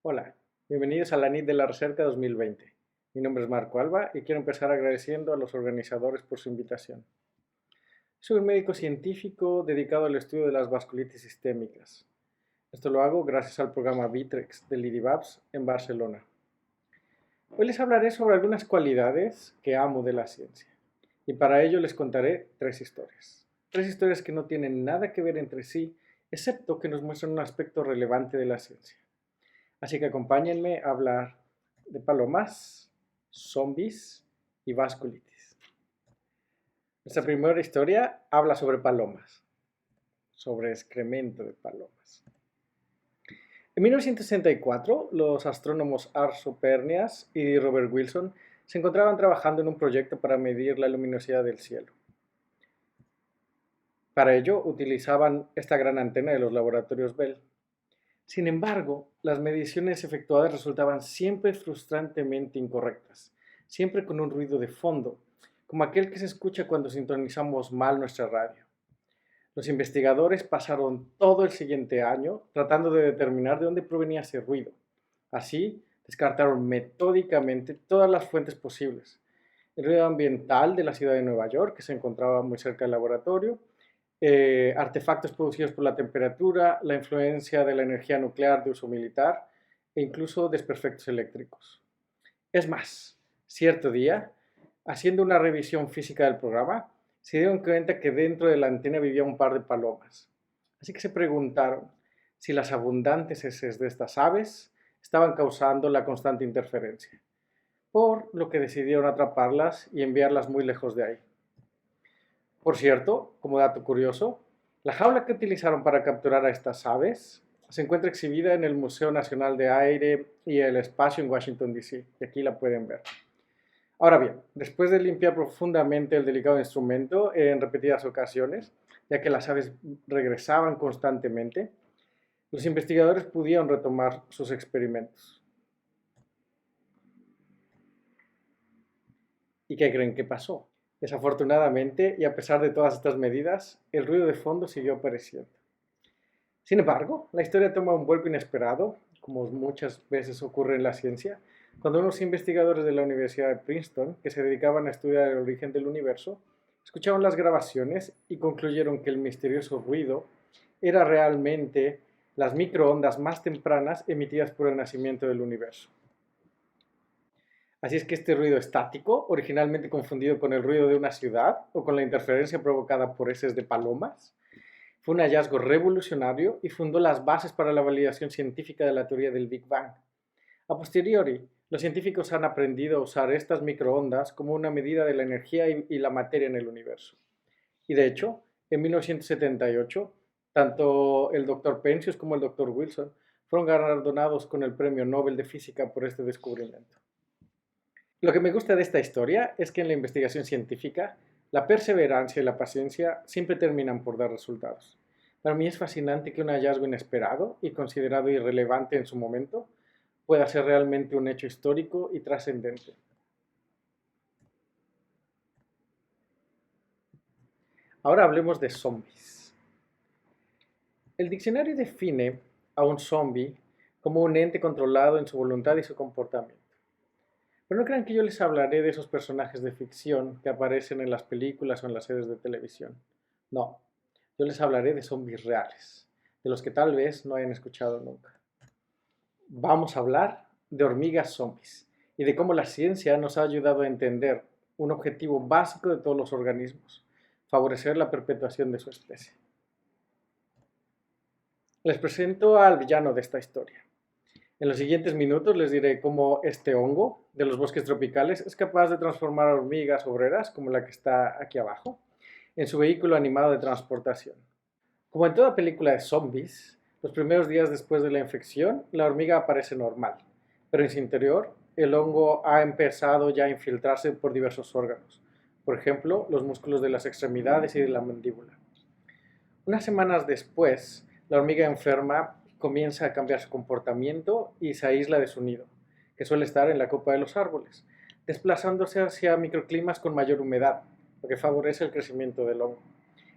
Hola, bienvenidos a la NIT de la Recerca 2020. Mi nombre es Marco Alba y quiero empezar agradeciendo a los organizadores por su invitación. Soy un médico científico dedicado al estudio de las vasculitis sistémicas. Esto lo hago gracias al programa Vitrex del IDIVAPS en Barcelona. Hoy les hablaré sobre algunas cualidades que amo de la ciencia y para ello les contaré tres historias. Tres historias que no tienen nada que ver entre sí, excepto que nos muestran un aspecto relevante de la ciencia. Así que acompáñenme a hablar de palomas, zombies y vasculitis. Nuestra primera historia habla sobre palomas, sobre excremento de palomas. En 1964, los astrónomos Arthur Pernias y Robert Wilson se encontraban trabajando en un proyecto para medir la luminosidad del cielo. Para ello, utilizaban esta gran antena de los laboratorios Bell. Sin embargo, las mediciones efectuadas resultaban siempre frustrantemente incorrectas, siempre con un ruido de fondo, como aquel que se escucha cuando sintonizamos mal nuestra radio. Los investigadores pasaron todo el siguiente año tratando de determinar de dónde provenía ese ruido. Así, descartaron metódicamente todas las fuentes posibles. El ruido ambiental de la ciudad de Nueva York, que se encontraba muy cerca del laboratorio, artefactos producidos por la temperatura, la influencia de la energía nuclear de uso militar e incluso desperfectos eléctricos. Es más, cierto día, haciendo una revisión física del programa, se dieron cuenta que dentro de la antena vivía un par de palomas. Así que se preguntaron si las abundantes heces de estas aves estaban causando la constante interferencia, por lo que decidieron atraparlas y enviarlas muy lejos de ahí. Por cierto, como dato curioso, la jaula que utilizaron para capturar a estas aves se encuentra exhibida en el Museo Nacional de Aire y el Espacio en Washington, D.C. Y aquí la pueden ver. Ahora bien, después de limpiar profundamente el delicado instrumento en repetidas ocasiones, ya que las aves regresaban constantemente, los investigadores pudieron retomar sus experimentos. ¿Y qué creen que pasó? Desafortunadamente, y a pesar de todas estas medidas, el ruido de fondo siguió apareciendo. Sin embargo, la historia toma un vuelco inesperado, como muchas veces ocurre en la ciencia, cuando unos investigadores de la Universidad de Princeton, que se dedicaban a estudiar el origen del universo, escucharon las grabaciones y concluyeron que el misterioso ruido era realmente las microondas más tempranas emitidas por el nacimiento del universo. Así es que este ruido estático, originalmente confundido con el ruido de una ciudad o con la interferencia provocada por heces de palomas, fue un hallazgo revolucionario y fundó las bases para la validación científica de la teoría del Big Bang. A posteriori, los científicos han aprendido a usar estas microondas como una medida de la energía y la materia en el universo. Y de hecho, en 1978, tanto el Dr. Penzias como el Dr. Wilson fueron galardonados con el Premio Nobel de Física por este descubrimiento. Lo que me gusta de esta historia es que en la investigación científica, la perseverancia y la paciencia siempre terminan por dar resultados. Para mí es fascinante que un hallazgo inesperado y considerado irrelevante en su momento pueda ser realmente un hecho histórico y trascendente. Ahora hablemos de zombies. El diccionario define a un zombie como un ente controlado en su voluntad y su comportamiento. Pero no crean que yo les hablaré de esos personajes de ficción que aparecen en las películas o en las series de televisión. No, yo les hablaré de zombies reales, de los que tal vez no hayan escuchado nunca. Vamos a hablar de hormigas zombies y de cómo la ciencia nos ha ayudado a entender un objetivo básico de todos los organismos: favorecer la perpetuación de su especie. Les presento al villano de esta historia. En los siguientes minutos les diré cómo este hongo de los bosques tropicales es capaz de transformar a hormigas obreras, como la que está aquí abajo, en su vehículo animado de transportación. Como en toda película de zombies, los primeros días después de la infección, la hormiga aparece normal, pero en su interior, el hongo ha empezado ya a infiltrarse por diversos órganos, por ejemplo, los músculos de las extremidades y de la mandíbula. Unas semanas después, la hormiga enferma comienza a cambiar su comportamiento y se aísla de su nido, que suele estar en la copa de los árboles, desplazándose hacia microclimas con mayor humedad, lo que favorece el crecimiento del hongo.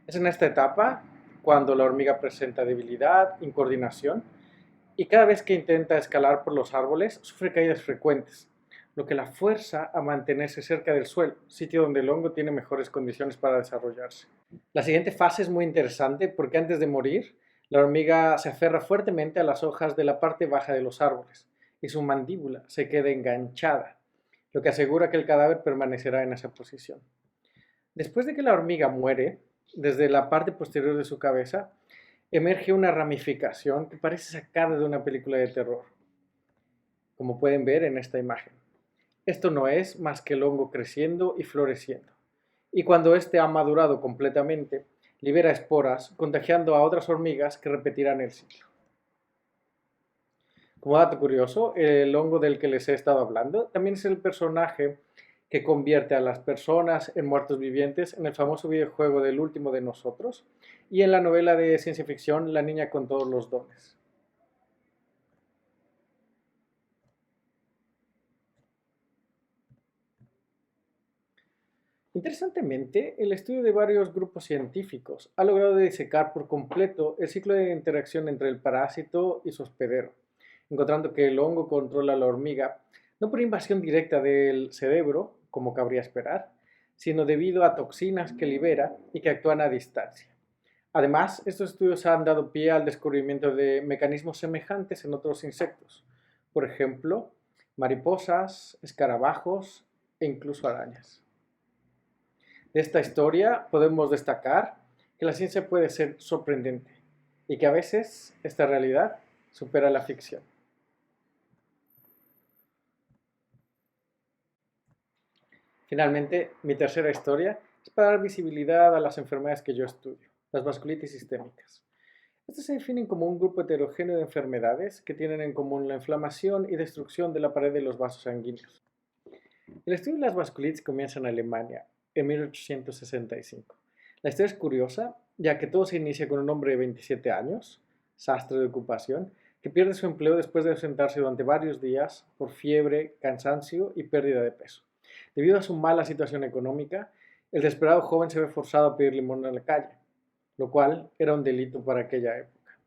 Es en esta etapa cuando la hormiga presenta debilidad, incoordinación y cada vez que intenta escalar por los árboles sufre caídas frecuentes, lo que la fuerza a mantenerse cerca del suelo, sitio donde el hongo tiene mejores condiciones para desarrollarse. La siguiente fase es muy interesante porque antes de morir, la hormiga se aferra fuertemente a las hojas de la parte baja de los árboles y su mandíbula se queda enganchada, lo que asegura que el cadáver permanecerá en esa posición. Después de que la hormiga muere, desde la parte posterior de su cabeza, emerge una ramificación que parece sacada de una película de terror, como pueden ver en esta imagen. Esto no es más que el hongo creciendo y floreciendo. Y cuando éste ha madurado completamente, libera esporas, contagiando a otras hormigas que repetirán el ciclo. Como dato curioso, el hongo del que les he estado hablando también es el personaje que convierte a las personas en muertos vivientes en el famoso videojuego del último de nosotros y en la novela de ciencia ficción La niña con todos los dones. Interesantemente, el estudio de varios grupos científicos ha logrado disecar por completo el ciclo de interacción entre el parásito y su hospedero, encontrando que el hongo controla a la hormiga no por invasión directa del cerebro, como cabría esperar, sino debido a toxinas que libera y que actúan a distancia. Además, estos estudios han dado pie al descubrimiento de mecanismos semejantes en otros insectos, por ejemplo, mariposas, escarabajos e incluso arañas. De esta historia podemos destacar que la ciencia puede ser sorprendente y que a veces esta realidad supera la ficción. Finalmente, mi tercera historia es para dar visibilidad a las enfermedades que yo estudio, las vasculitis sistémicas. Estas se definen como un grupo heterogéneo de enfermedades que tienen en común la inflamación y destrucción de la pared de los vasos sanguíneos. El estudio de las vasculitis comienza en Alemania, en 1865. La historia es curiosa, ya que todo se inicia con un hombre de 27 años, sastre de ocupación, que pierde su empleo después de ausentarse durante varios días por fiebre, cansancio y pérdida de peso. Debido a su mala situación económica, el desesperado joven se ve forzado a pedir limosna en la calle, lo cual era un delito para aquella época.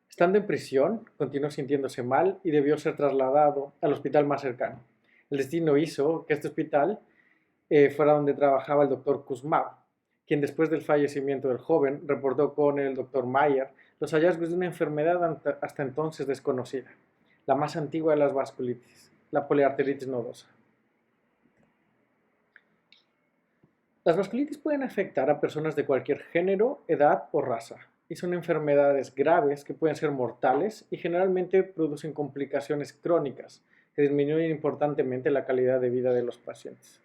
Estando en prisión, continuó sintiéndose mal y debió ser trasladado al hospital más cercano. El destino hizo que este hospital fuera donde trabajaba el doctor Kuzmau, quien después del fallecimiento del joven reportó con el doctor Mayer los hallazgos de una enfermedad hasta entonces desconocida, la más antigua de las vasculitis, la poliarteritis nodosa. Las vasculitis pueden afectar a personas de cualquier género, edad o raza, y son enfermedades graves que pueden ser mortales y generalmente producen complicaciones crónicas que disminuyen importantemente la calidad de vida de los pacientes.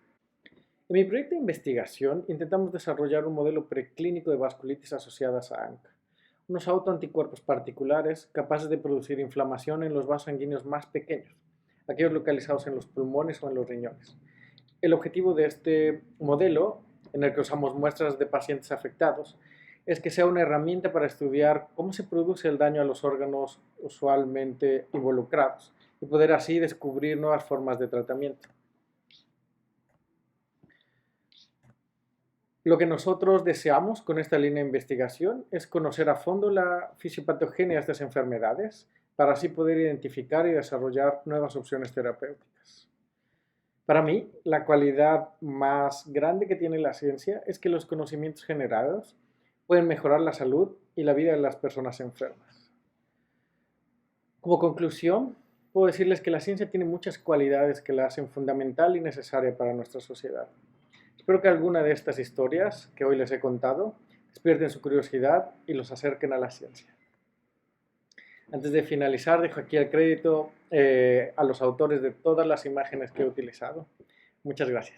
En mi proyecto de investigación intentamos desarrollar un modelo preclínico de vasculitis asociadas a ANCA, unos autoanticuerpos particulares capaces de producir inflamación en los vasos sanguíneos más pequeños, aquellos localizados en los pulmones o en los riñones. El objetivo de este modelo, en el que usamos muestras de pacientes afectados, es que sea una herramienta para estudiar cómo se produce el daño a los órganos usualmente involucrados y poder así descubrir nuevas formas de tratamiento. Lo que nosotros deseamos con esta línea de investigación es conocer a fondo la fisiopatogenia de estas enfermedades para así poder identificar y desarrollar nuevas opciones terapéuticas. Para mí, la cualidad más grande que tiene la ciencia es que los conocimientos generados pueden mejorar la salud y la vida de las personas enfermas. Como conclusión, puedo decirles que la ciencia tiene muchas cualidades que la hacen fundamental y necesaria para nuestra sociedad. Espero que alguna de estas historias que hoy les he contado despierten su curiosidad y los acerquen a la ciencia. Antes de finalizar, dejo aquí el crédito a los autores de todas las imágenes que he utilizado. Muchas gracias.